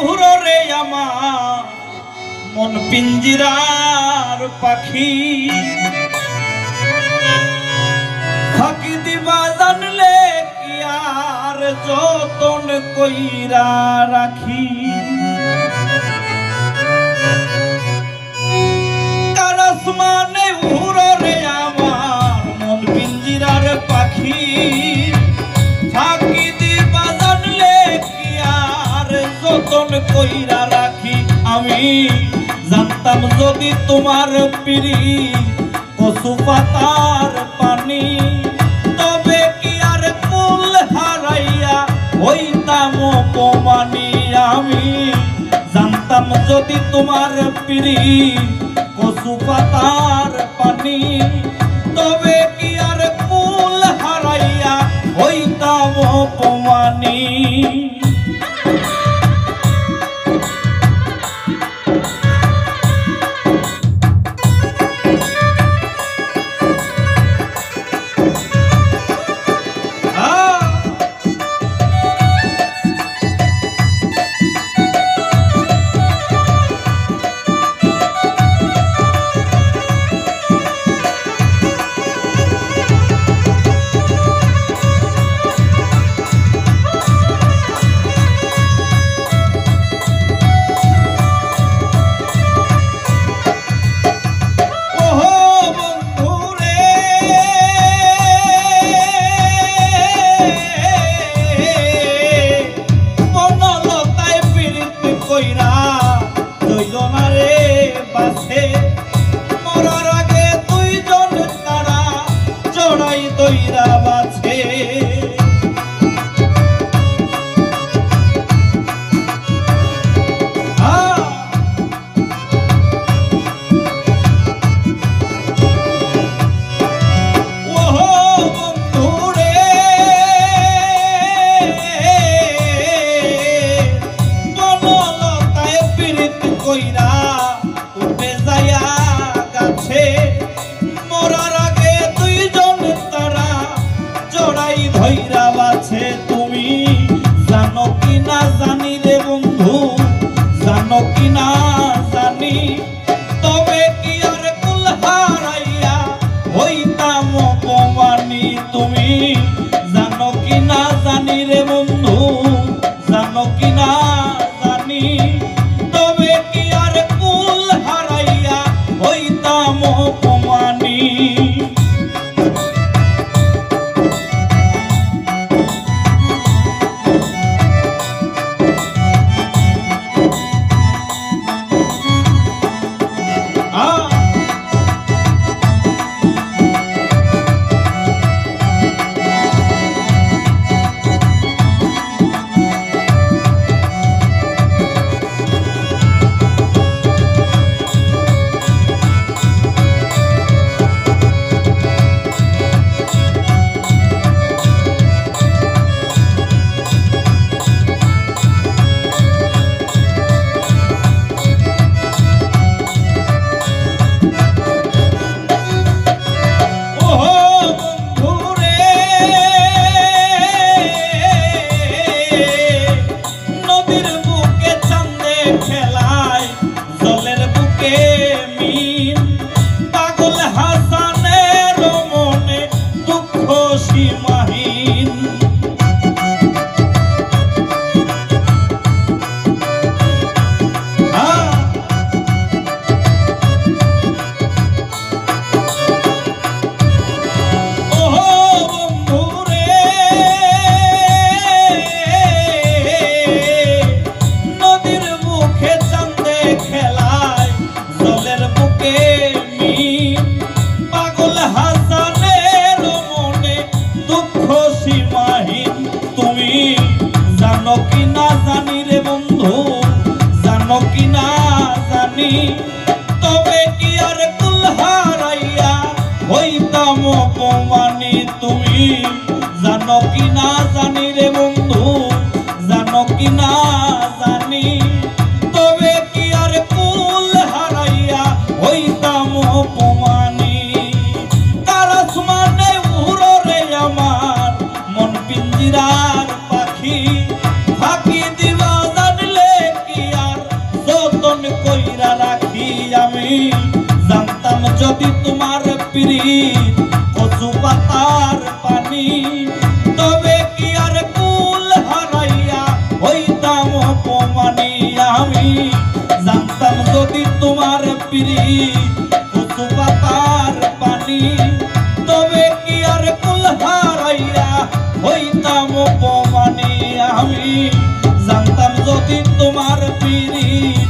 উড়ো রে আমার মন পিঞ্জিরার পাখি ফাঁকি দিবা জানলে কি আর যতন কইরা রাখি কারসমানে উড়ো রে আমার মন পিঞ্জিরার পাখি ফাঁকি দিবা জানলে কি আর যতন কইরা রাখি আমি জানতাম যদি তোমার পিড়ি কচু পাতার পানি তবে কি আর কুল হারাইয়া হইতাম অপমানি আমি জানতাম যদি তোমার পিড়ি কচু পাতার পানি তবে কি আর কুল হারাইয়া হইতাম অপমানি পিরিত কচু পাতার পানি তবে কি আর কুল হারাইয়া হইতাম অপমানি আমি জানতাম যদি তোমার পিরিত কচু পাতার পানি তবে কি আর কুল হারাইয়া হইতাম অপমানি আমি জানতাম যদি তোমার পিরিত